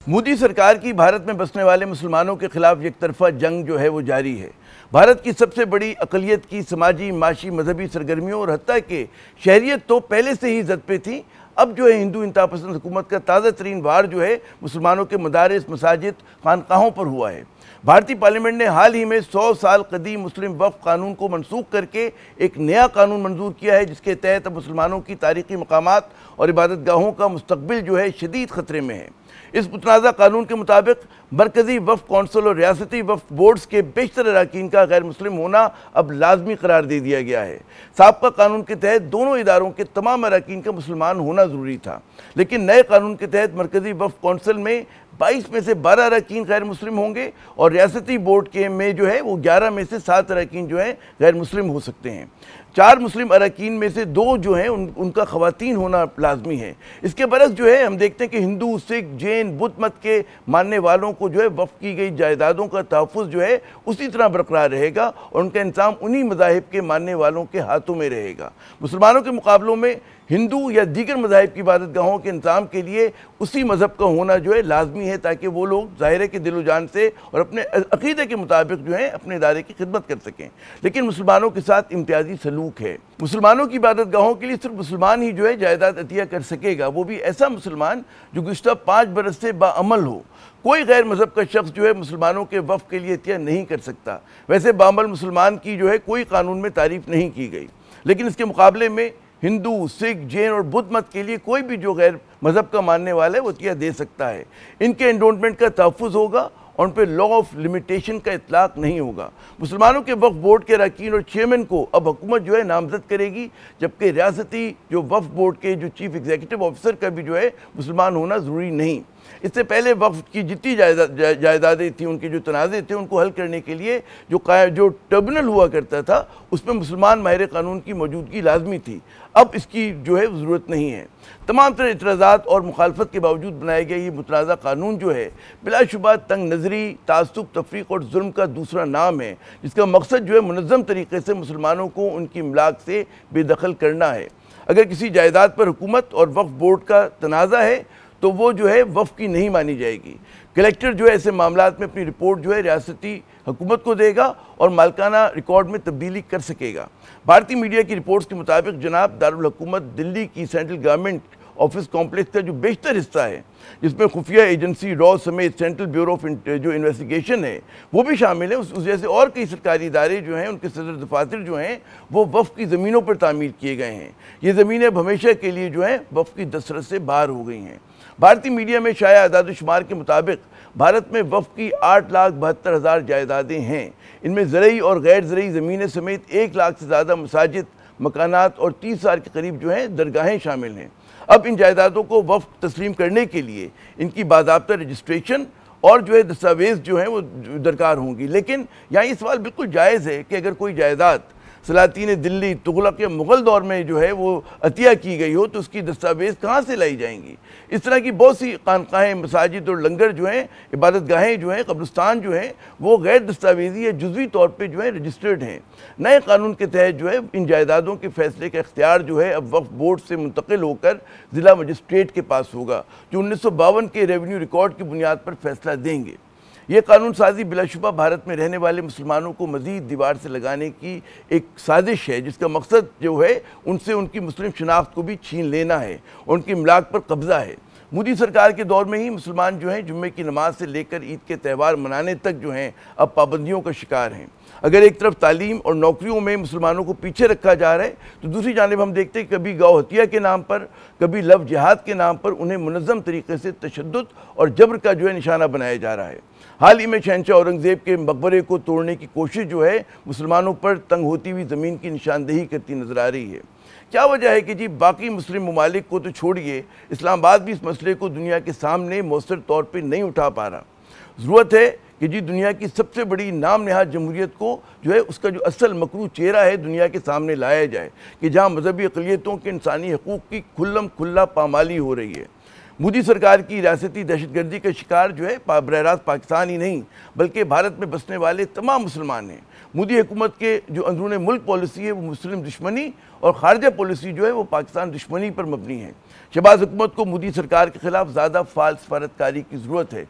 मोदी सरकार की भारत में बसने वाले मुसलमानों के खिलाफ एकतरफा जंग जो है वो जारी है। भारत की सबसे बड़ी अकलियत की समाजी, माशी, मजहबी सरगर्मियों और हत्ता के शहरियत तो पहले से ही जद पे थी। अब जो है हिंदू इंतहापसंद हुकूमत का ताज़ा तरीन वार जो है मुसलमानों के मदारिस, मसाजिद, खानकाहों पर हुआ है। भारतीय पार्लियामेंट ने हाल ही में 100 साल कदीम मुस्लिम वक्फ कानून को मनसूख करके एक नया कानून मंजूर किया है, जिसके तहत अब मुसलमानों की तारीखी मकामात और इबादत गाहों का मुस्तकबिल जो है शदीद ख़तरे में है। इस मुतनाज़ा कानून के मुताबिक मरकज़ी वक्फ कौंसिल और रियासती वक्फ बोर्ड्स के बेशतर अरकान का गैर मुस्लिम होना अब लाजमी करार दे दिया गया है। साबका कानून के तहत दोनों इदारों के तमाम अरकान का मुसलमान होना ज़रूरी था, लेकिन नए कानून के तहत मरकज़ी वक्फ कौंसिल में 22 में से 12 अरकान गैर मुस्लिम होंगे और रियासती बोर्ड के में जो है वो 11 में से 7 अरकान जो है गैर मुस्लिम हो सकते हैं। 4 मुस्लिम अरकान में से 2 जो हैं उनका ख़वातीन होना लाजमी है। इसके बरक्स जो है हम देखते हैं कि हिंदू, सिख, जैन, बुद्ध मत के मानने वालों को जो है वक्फ की गई जायदादों का तहफ़्फ़ुज़ जो है उसी तरह बरकरार रहेगा और उनका इंतज़ाम उन्हीं मज़ाहिब के मानने वालों के हाथों में रहेगा। मुसलमानों के मुकाबलों में हिंदू या दीगर मज़ाहिब की इबादत गाहों के इंतज़ाम के लिए उसी मज़हब का होना जो है लाजमी है, ताकि वो लोग ज़ाहिर के दिलो जान से और अपने अक़ीदे के मुताबिक जो है अपने इदारे की खिदमत कर सकें। लेकिन मुसलमानों के साथ इम्तियाजी सलूक है। मुसलमानों की इबादत गाहों के लिए सिर्फ मुसलमान ही जो है जायदाद अतिया कर सकेगा, वो भी ऐसा मुसलमान जो गुज़श्ता 5 बरस से बाअमल हो। कोई गैर मज़हब का शख्स जो है मुसलमानों के वफ़ के लिए अतिया नहीं कर सकता। वैसे बाअमल मुसलमान की जो है कोई कानून में तारीफ़ नहीं की गई, लेकिन इसके मुकाबले में हिंदू, सिख, जैन और बुद्ध मत के लिए कोई भी जो गैर मज़हब का मानने वाला है वो अतिया दे सकता है। इनके एंडोनमेंट का तहफ़्फ़ुज़ होगा और उन पर लॉ ऑफ लिमिटेशन का इतलाक नहीं होगा। मुसलमानों के वक्फ बोर्ड के अरकान और चेयरमैन को अब हुकूमत जो है नामजद करेगी, जबकि रियासती जो वक्फ बोर्ड के जो चीफ एग्जीक्यूटिव ऑफिसर का भी जो है मुसलमान होना ज़रूरी नहीं। इससे पहले वक्फ की जितनी जायदादें थी, उनके जो तनाज़े थे, उनको हल करने के लिए जो ट्रिब्यूनल हुआ करता था उसमें मुसलमान माहिर कानून की मौजूदगी लाजमी थी। अब इसकी जो है ज़रूरत नहीं है। तमाम तरह इतराज़ात और मुखालफत के बावजूद बनाया गया ये मुतनाज़ा कानून जो है बिलाशुबा तंग नज़री, तासुब, तफरीक और जुल्म का दूसरा नाम है, जिसका मकसद जो है मुनज़्ज़म तरीके से मुसलमानों को उनकी इमलाक से बेदखल करना है। अगर किसी जायदाद पर हुकूमत और वक्फ बोर्ड का तनाज़ा है तो वो जो है वफ़ की नहीं मानी जाएगी। कलेक्टर जो है ऐसे मामलात में अपनी रिपोर्ट जो है रियासती हुकूमत को देगा और मालकाना रिकॉर्ड में तब्दीली कर सकेगा। भारतीय मीडिया की रिपोर्ट्स के मुताबिक जनाब दारुल हुकूमत दिल्ली की सेंट्रल गवर्नमेंट ऑफिस कॉम्प्लेक्स का जो बेशतर हिस्सा है, जिसमें खुफिया एजेंसी, रॉ समेत सेंट्रल ब्यूरो ऑफ जो इन्वेस्टिगेशन है वो भी शामिल है, उस जैसे और कई सरकारी इदारे जो हैं उनके सदर दफातर जो हैं वो वफ़ की ज़मीनों पर तामीर किए गए हैं। ये ज़मीनें अब हमेशा के लिए जो हैं वफ़ की दस्तरत से बाहर हो गई हैं। भारतीय मीडिया में शाया आदाद-ओ-शुमार के मुताबिक भारत में वफ़ की 8,72,000 जायदादें हैं। इनमें ज़रई और गैर ज़रई ज़मीनें समेत 1 लाख से ज़्यादा मसाजिद, मकानात और 30,000 के करीब जो हैं दरगाहें शामिल हैं। अब इन जायदादों को वफ़ तस्लीम करने के लिए इनकी बाज़ाब्ता रजिस्ट्रेशन और जो है दस्तावेज़ जो हैं वो दरकार होंगी। लेकिन यहाँ ये सवाल बिल्कुल जायज़ है कि अगर कोई जायदाद सलातीन दिल्ली, तुगलक या मुग़ल दौर में जो है वो अतिया की गई हो तो उसकी दस्तावेज़ कहाँ से लाई जाएंगी। इस तरह की बहुत सी खानकाहें, मसाजिद और लंगर जो हैं, इबादत गाहें जो हैं, कब्रिस्तान जो हैं वो गैर दस्तावेज़ी या जुज़वी तौर पर जो है रजिस्टर्ड हैं। नए कानून के तहत जो है इन जायदादों के फैसले का इख्तियार जो है अब वक्फ बोर्ड से मुंतकिल होकर ज़िला मजिस्ट्रेट के पास होगा, जो 1952 के रेवेन्यू रिकॉर्ड की बुनियाद पर फैसला देंगे। ये कानून साजी बिलाशुबा भारत में रहने वाले मुसलमानों को मज़ीद दीवार से लगाने की एक साजिश है, जिसका मकसद जो है उनसे उनकी मुस्लिम शनाख्त को भी छीन लेना है, उनकी इमलाक पर कब्ज़ा है। मोदी सरकार के दौर में ही मुसलमान जो हैं जुम्मे की नमाज से लेकर ईद के त्यौहार मनाने तक जो हैं अब पाबंदियों का शिकार हैं। अगर एक तरफ तालीम और नौकरियों में मुसलमानों को पीछे रखा जा रहा है तो दूसरी जानिब हम देखते हैं कभी गौ हत्या के नाम पर, कभी लव जिहाद के नाम पर उन्हें मुनज़्ज़म तरीके से तशद्दुद और जबर का जो है निशाना बनाया जा रहा है। हाल ही में शहंशाह औरंगज़ेब के मकबरे को तोड़ने की कोशिश जो है मुसलमानों पर तंग होती हुई ज़मीन की निशानदेही करती नज़र आ रही है। क्या वजह है कि जी बाकी मुस्लिम ममालिक को तो छोड़िए, इस्लामाबाद भी इस मसले को दुनिया के सामने मौसर तौर पर नहीं उठा पा रहा। ज़रूरत है कि जी दुनिया की सबसे बड़ी नाम नहाद जमहूरियत को जो है उसका जो असल मकरू चेहरा है दुनिया के सामने लाया जाए कि जहाँ मजहबी अक़लियतों के इंसानी हकूक़ की खुल्लम खुल्ला पामाली हो रही है। मोदी सरकार की रियासती दहशतगर्दी का शिकार जो है बरह रास्त पाकिस्तान ही नहीं बल्कि भारत में बसने वाले तमाम मुसलमान हैं। मोदी हुकूमत के जो अंदरून मुल्क पॉलिसी है वो मुस्लिम दुश्मनी और खारजा पॉलिसी जो है वो पाकिस्तान दुश्मनी पर मबनी है। शहबाज हुकूमत को मोदी सरकार के खिलाफ ज़्यादा फाल सफारतकारी की ज़रूरत है।